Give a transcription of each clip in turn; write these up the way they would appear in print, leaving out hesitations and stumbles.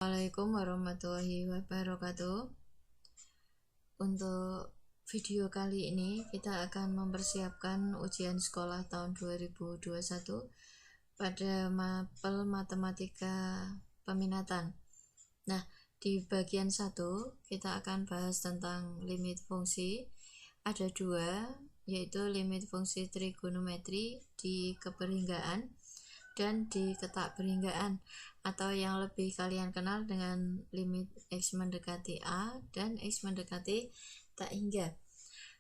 Assalamualaikum warahmatullahi wabarakatuh. Untuk video kali ini kita akan mempersiapkan ujian sekolah tahun 2021 pada mapel matematika peminatan. Nah, di bagian 1 kita akan bahas tentang limit fungsi. Ada dua, yaitu limit fungsi trigonometri di keberhinggaan dan di ketak berhinggaan, atau yang lebih kalian kenal dengan limit X mendekati A dan X mendekati tak hingga.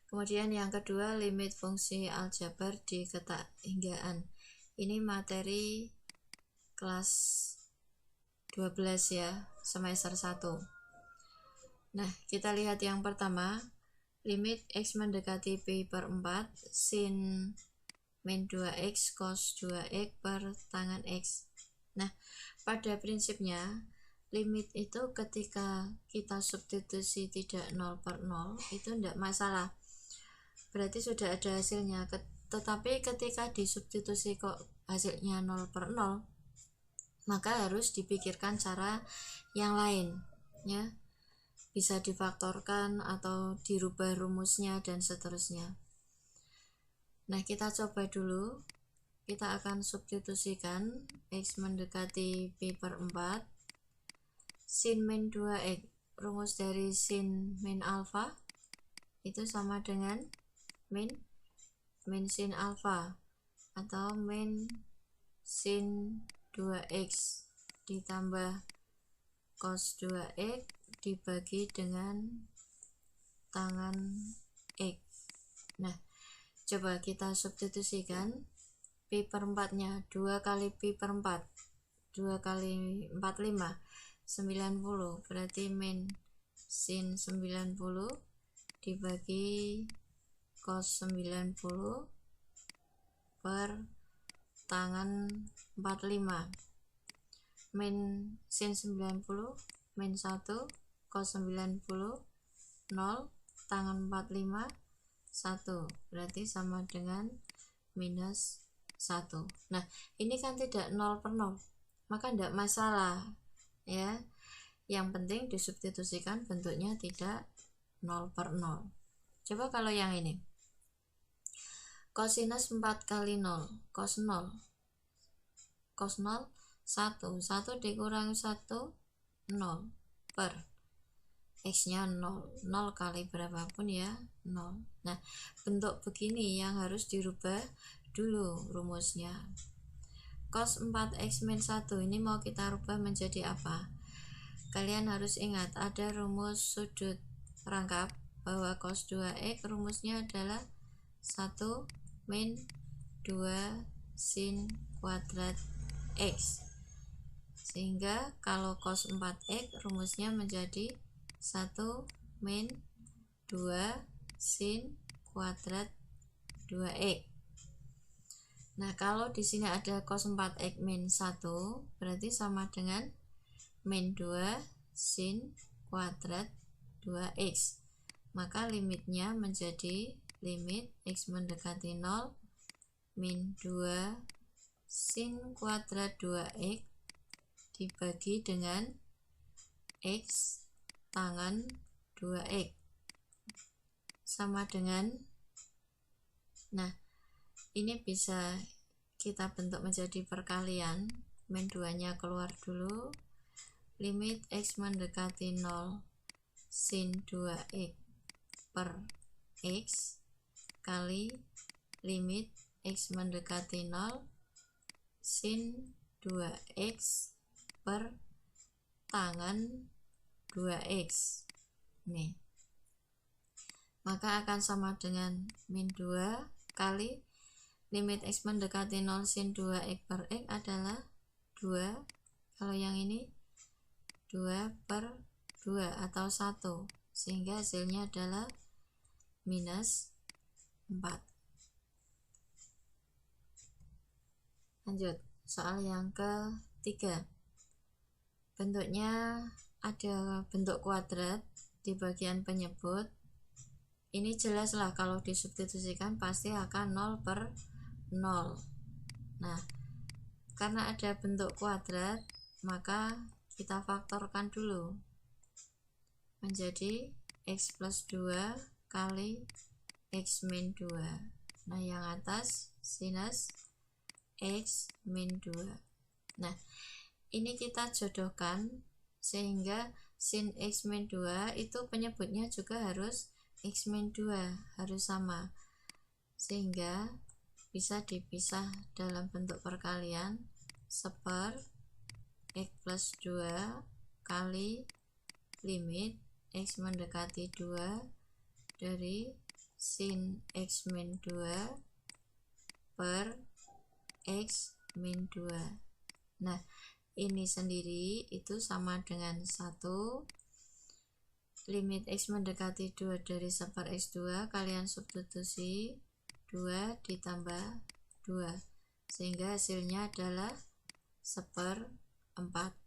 Kemudian yang kedua, limit fungsi aljabar di ketak hinggaan. Ini materi kelas 12 ya, semester 1. Nah, kita lihat yang pertama, limit X mendekati Pi per 4 sin min 2x cos 2x per tangan x. Nah, pada prinsipnya limit itu ketika kita substitusi tidak 0 per 0 itu tidak masalah, berarti sudah ada hasilnya. Tetapi ketika disubstitusi kok hasilnya 0 per 0, maka harus dipikirkan cara yang lain ya, bisa difaktorkan atau dirubah rumusnya dan seterusnya. Nah, kita coba dulu. Kita akan substitusikan X mendekati Pi per 4 sin min 2x. Rumus dari sin min alfa itu sama dengan min sin alfa atau min sin 2x ditambah cos 2x dibagi dengan tangan x. Nah, coba kita substitusikan. Pi per 4 nya 2 kali Pi per 4, 2 kali 4 5, 90, berarti min sin 90 dibagi cos 90 per tangan 45. Min sin 90 min 1 cos 90 0, tangan 45 1, berarti sama dengan minus 1. Nah, ini kan tidak 0 per 0, maka tidak masalah ya. Yang penting disubstitusikan bentuknya tidak 0 per 0. Coba kalau yang ini, kosinus 4 kali 0, cos 0, cos 0 1, 1 dikurangi 1 0 per X nya 0, 0 kali berapapun ya 0. Nah, bentuk begini yang harus dirubah dulu rumusnya. Cos 4x min 1 ini mau kita rubah menjadi apa? Kalian harus ingat ada rumus sudut rangkap bahwa cos 2x rumusnya adalah 1 min 2 sin kuadrat x. Sehingga kalau cos 4x rumusnya menjadi 1 min 2 sin kuadrat 2x. Nah, kalau di sini ada cos 4x min 1, berarti sama dengan min 2 sin kuadrat 2x. Maka limitnya menjadi limit X mendekati 0 min 2 sin kuadrat 2x dibagi dengan X tangan 2x sama dengan, nah ini bisa kita bentuk menjadi perkalian. Min 2 nya keluar dulu, limit X mendekati 0 sin 2x per X kali limit X mendekati 0 sin 2x per tangan 2x. Nih, maka akan sama dengan min 2 kali limit X mendekati 0 sin 2x per X adalah 2, kalau yang ini 2 per 2 atau 1, sehingga hasilnya adalah minus 4. Lanjut, soal yang ketiga. Bentuknya ada bentuk kuadrat di bagian penyebut. Ini jelaslah kalau disubstitusikan pasti akan 0 per 0. Nah, karena ada bentuk kuadrat, maka kita faktorkan dulu menjadi X plus 2 kali X min 2. Nah, yang atas sinus X min 2. Nah, ini kita jodohkan sehingga sin X min 2 itu penyebutnya juga harus X min 2, harus sama. Sehingga bisa dipisah dalam bentuk perkalian seper X plus 2 kali limit X mendekati 2 dari sin X min 2 per X min 2. Nah, ini sendiri itu sama dengan 1. Limit X mendekati 2 dari seper X2 kalian substitusi 2 ditambah 2, sehingga hasilnya adalah seper 4.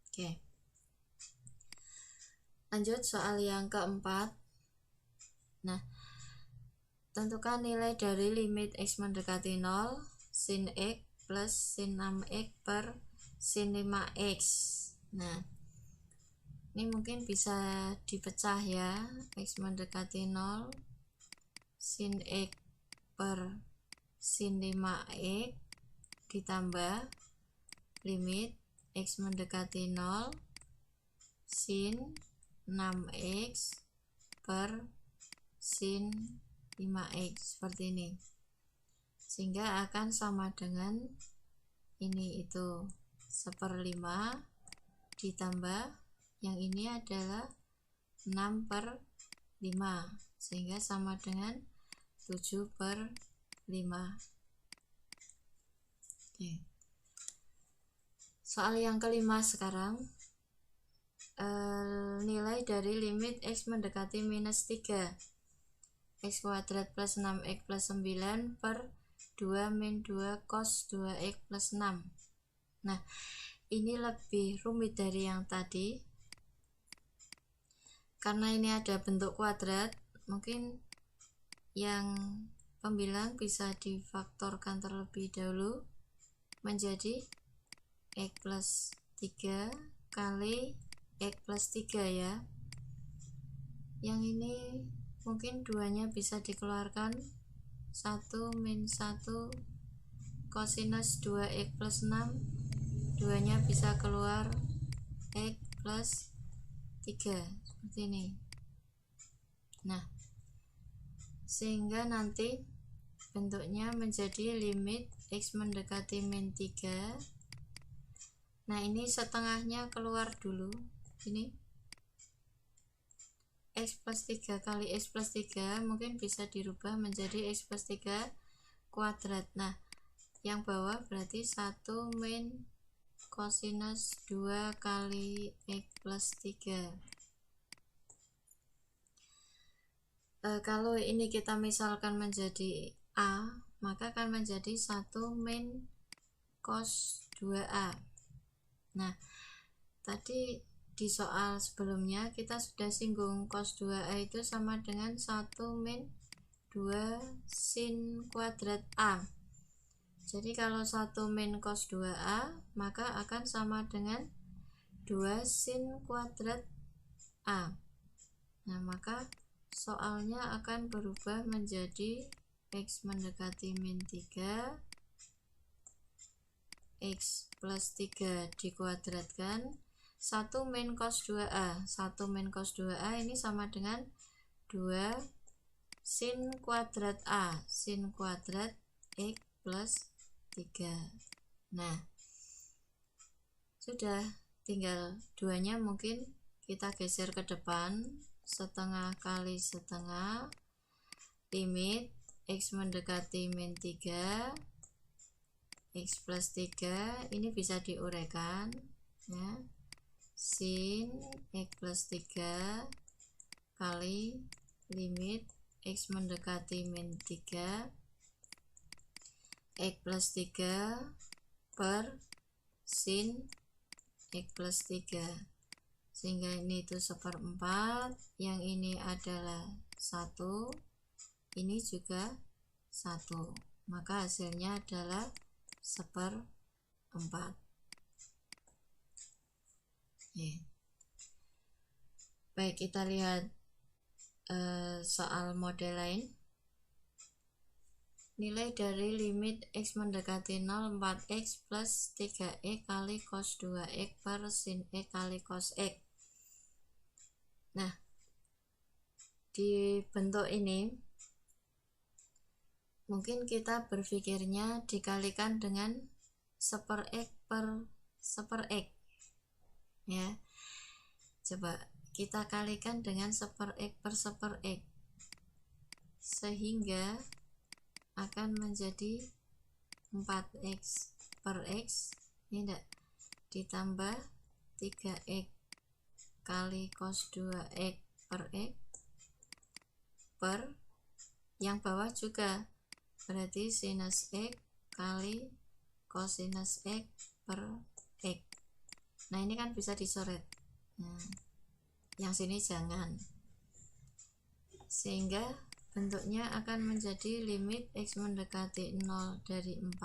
Oke. Lanjut soal yang keempat. Nah, tentukan nilai dari limit X mendekati 0 sin X plus sin 6X per sin 5X. Nah, ini mungkin bisa dipecah ya. X mendekati 0 sin X per sin 5X ditambah limit X mendekati 0 sin 6X per sin 5X seperti ini, sehingga akan sama dengan ini, itu seper 5 ditambah yang ini adalah 6 per 5, sehingga sama dengan 7 per 5. Oke. Soal yang kelima sekarang. Nilai dari limit X mendekati minus 3 X kuadrat plus 6X plus 9 per 2 min 2 cos 2X plus 6. Nah, ini lebih rumit dari yang tadi karena ini ada bentuk kuadrat. Mungkin yang pembilang bisa difaktorkan terlebih dahulu menjadi X plus 3 kali X plus 3 ya. Yang ini mungkin duanya bisa dikeluarkan, 1 min 1 kosinus 2X plus 6, duanya bisa keluar X plus 3 seperti ini. Nah, sehingga nanti bentuknya menjadi limit X mendekati min 3. Nah, ini setengahnya keluar dulu. Ini X plus 3 kali X plus 3 mungkin bisa dirubah menjadi X plus 3 kuadrat. Nah, yang bawah berarti 1 min kosinus 2 kali X plus 3. Kalau ini kita misalkan menjadi A, maka akan menjadi 1 min cos 2A. Nah, tadi di soal sebelumnya kita sudah singgung cos 2A itu sama dengan 1 min 2 sin kuadrat A. Jadi kalau 1 min cos 2A maka akan sama dengan 2 sin kuadrat A. Nah, maka soalnya akan berubah menjadi X mendekati min 3 X plus 3 dikuadratkan 1 min cos 2A. 1 min cos 2A ini sama dengan 2 sin kuadrat A, sin kuadrat X plus 3. Nah, sudah, tinggal duanya mungkin kita geser ke depan, setengah kali setengah limit X mendekati min 3 X plus 3 ini bisa diuraikan ya, sin X plus 3 kali limit X mendekati min 3 X plus 3 per sin X plus 3, sehingga ini itu 1/4, yang ini adalah 1, ini juga 1, maka hasilnya adalah 1/4. Baik, kita lihat soal model lain. Nilai dari limit x mendekati 0 4x plus 3x kali cos 2x per sin x kali cos x. Nah, di bentuk ini mungkin kita berpikirnya dikalikan dengan 1/x per 1/x ya. Coba kita kalikan dengan 1/x per 1/x sehingga akan menjadi 4x per x ini enggak, ditambah 3x kali cos 2x per x per yang bawah juga berarti sinus x kali cosinus x per x. Nah, ini kan bisa dicoret. Nah, yang sini jangan. Sehingga bentuknya akan menjadi limit x mendekati 0 dari 4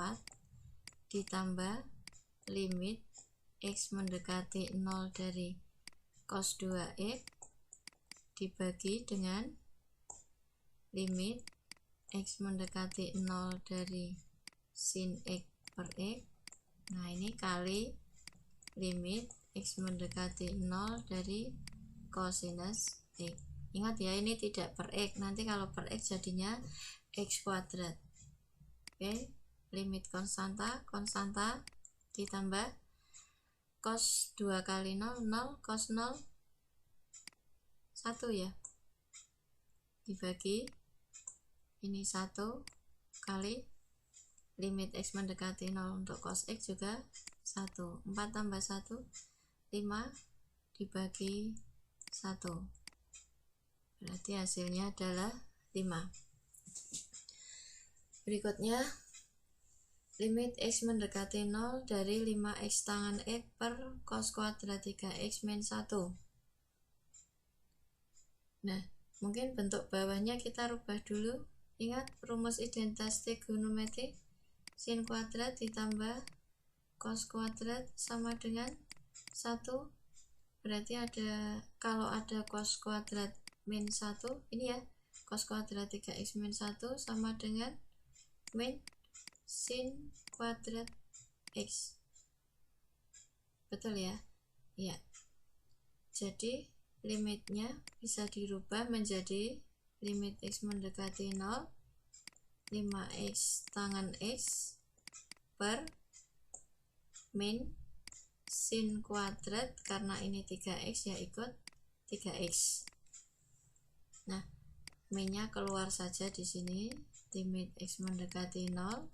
ditambah limit x mendekati 0 dari cos 2x dibagi dengan limit x mendekati 0 dari sin x per x. Nah, ini kali limit x mendekati 0 dari cosinus x. Ingat ya, ini tidak per x. Nanti kalau per x jadinya x kuadrat. Oke, limit konstanta ditambah cos 2 kali 0 0, cos 0 1 ya, dibagi ini 1 kali limit x mendekati 0 untuk cos x juga 1. 4 tambah 1 5 dibagi 1, berarti hasilnya adalah 5. Berikutnya limit x mendekati 0 dari 5x tangan x per cos kuadrat 3x min 1. Nah, mungkin bentuk bawahnya kita rubah dulu. Ingat rumus identitas trigonometri, sin kuadrat ditambah cos kuadrat sama dengan 1. Berarti kalau ada cos kuadrat min 1, ini ya, cos kuadrat 3x min 1 sama dengan min sin kuadrat x. Betul ya? Iya. Jadi limitnya bisa dirubah menjadi limit x mendekati 0 5x tangan x per min sin kuadrat, karena ini 3x ya ikut 3x. Nah, minnya keluar saja di sini, limit x mendekati 0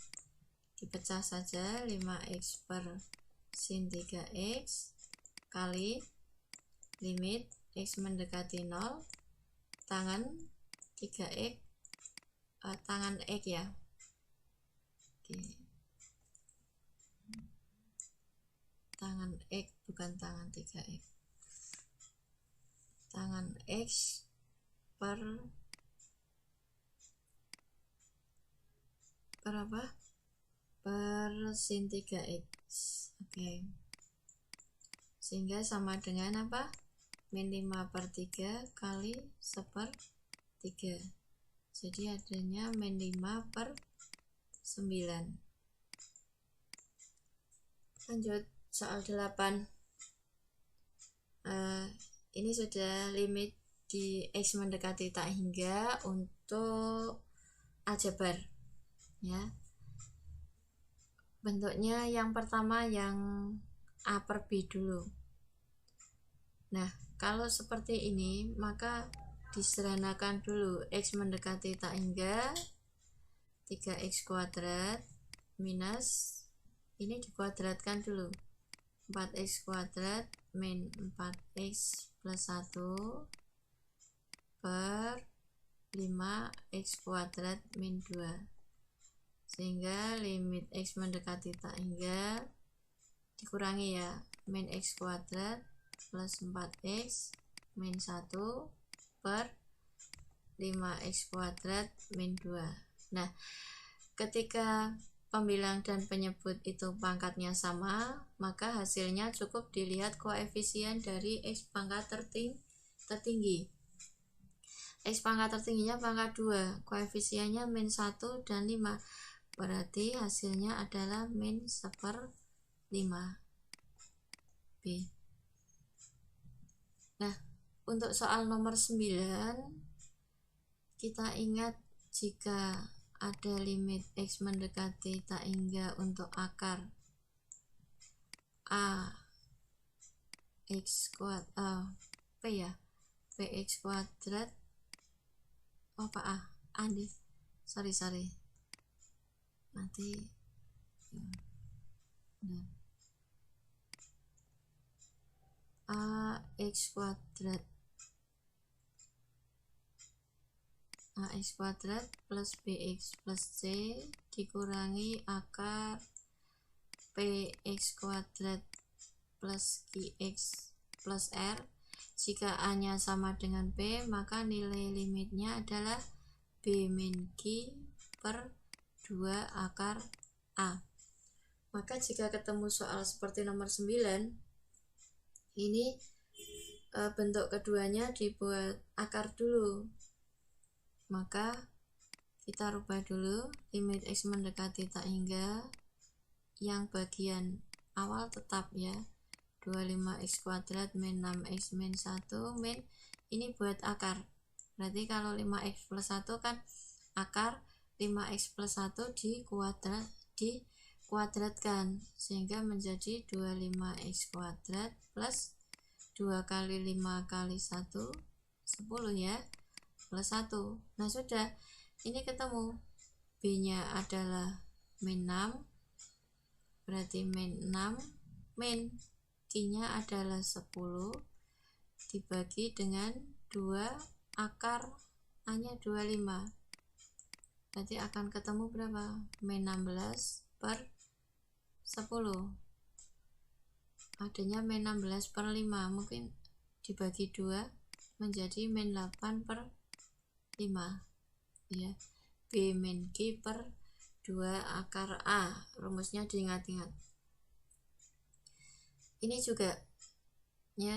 dipecah saja 5x per sin 3x kali limit x mendekati 0 tangan 3x tangan x ya. Oke. Tangan x bukan tangan 3x. Tangan x per apa? Per sin 3x. Oke. Sehingga sama dengan apa? Min 5/3 kali 1/3. Jadi adanya min 5/9. Lanjut soal 8. Ini sudah limit di x mendekati tak hingga untuk aljabar ya. Bentuknya yang pertama yang a per b dulu. Nah, kalau seperti ini maka disederhanakan dulu. X mendekati tak hingga 3x kuadrat minus ini dikuadratkan dulu 4x kuadrat min 4x plus 1 per 5x kuadrat min 2, sehingga limit x mendekati tak hingga dikurangi ya, min x kuadrat plus 4x min 1 per 5x kuadrat min 2. Nah, ketika pembilang dan penyebut itu pangkatnya sama, maka hasilnya cukup dilihat koefisien dari X pangkat tertinggi. X pangkat tertingginya pangkat 2, koefisiennya min 1 dan 5, berarti hasilnya adalah min 1/5 B. Nah, untuk soal nomor 9, kita ingat jika ada limit X mendekati tak hingga untuk akar A X kuadrat P ya, Px kuadrat apa A deh, sorry nanti AX kuadrat plus BX plus C dikurangi akar PX kuadrat plus QX plus R. Jika A nya sama dengan P, maka nilai limitnya adalah B min Q per 2 akar A. Maka jika ketemu soal seperti nomor 9, ini bentuk keduanya dibuat akar dulu. Maka kita rubah dulu limit X mendekati tak hingga, yang bagian awal tetap ya, 25X kuadrat min 6X min 1 min, ini buat akar, berarti kalau 5X plus 1 kan akar 5X plus 1 dikuadratkan sehingga menjadi 25X kuadrat plus 2 kali 5 kali 1 10 ya, plus 1. Nah sudah, ini ketemu B nya adalah min 6, berarti min 6 min Q nya adalah 10 dibagi dengan 2 akar A nya 25, berarti akan ketemu berapa? Min 16 per 10, adanya min 16 per 5, mungkin dibagi 2 menjadi min 8 per 5 ya, B min Q per 2 akar A, rumusnya diingat-ingat. Ini juga ya,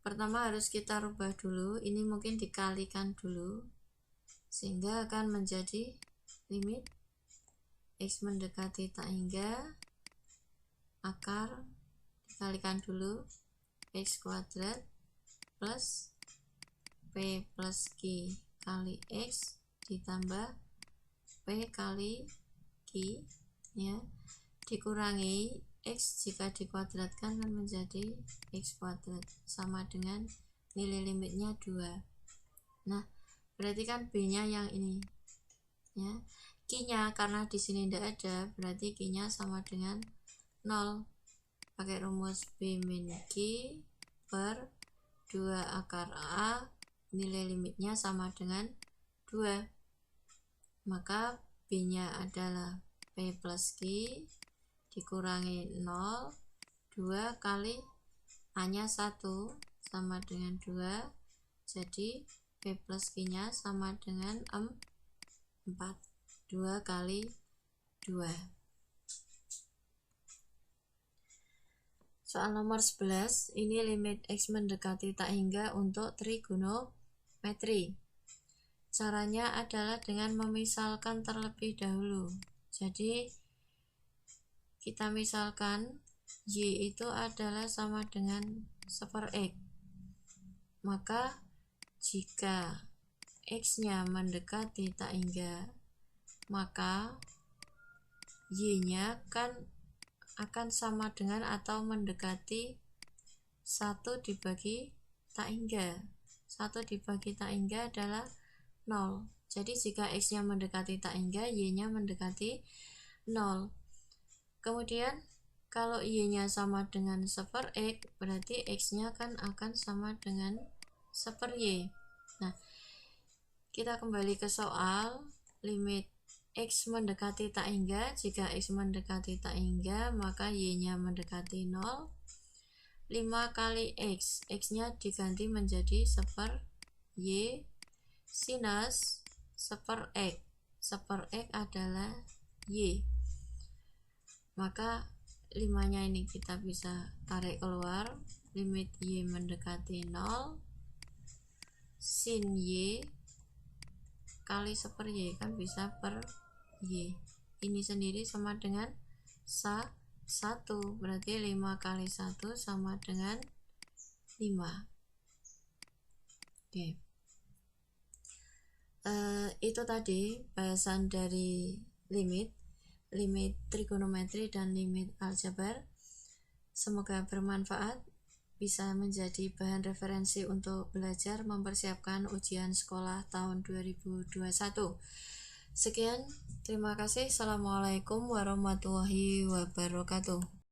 pertama harus kita rubah dulu, ini mungkin dikalikan dulu sehingga akan menjadi limit X mendekati tak hingga akar dikalikan dulu X kuadrat plus P plus Q kali X ditambah P kali Q ya, dikurangi X jika dikuadratkan kan menjadi X kuadrat sama dengan nilai limitnya 2. Nah berarti kan B nya yang ini ya, Q nya karena di sini tidak ada, berarti Q nya sama dengan 0, pakai rumus B min Q per 2 akar A, nilai limitnya sama dengan 2, maka B nya adalah P plus Q dikurangi 0, 2 kali A nya 1 sama dengan 2, jadi P plus Q nya sama dengan 4, 2 kali 2. Soal nomor 11, ini limit X mendekati tak hingga untuk trigonometri. Caranya adalah dengan memisalkan terlebih dahulu. Jadi kita misalkan Y itu adalah sama dengan 1/X. Maka jika X nya mendekati tak hingga, maka Y nya kan akan sama dengan atau mendekati 1 dibagi tak hingga. 1 dibagi tak hingga adalah 0. Jadi jika X nya mendekati tak hingga, Y nya mendekati 0. Kemudian kalau Y nya sama dengan 1/X, berarti X nya kan akan sama dengan 1/Y. Nah kita kembali ke soal limit X mendekati tak hingga. Jika X mendekati tak hingga, maka Y nya mendekati 0. 5 kali X, X nya diganti menjadi 1/Y sinus 1/X. 1/X adalah Y. maka 5-nya ini kita bisa tarik keluar. Limit Y mendekati 0, sin Y kali 1 Y kan bisa per Y. Ini sendiri sama dengan 1, berarti 5 kali 1 sama dengan 5. Oke. Itu tadi bahasan dari limit trigonometri dan limit aljabar. Semoga bermanfaat, bisa menjadi bahan referensi untuk belajar mempersiapkan ujian sekolah tahun 2021. Sekian, terima kasih. Assalamualaikum warahmatullahi wabarakatuh.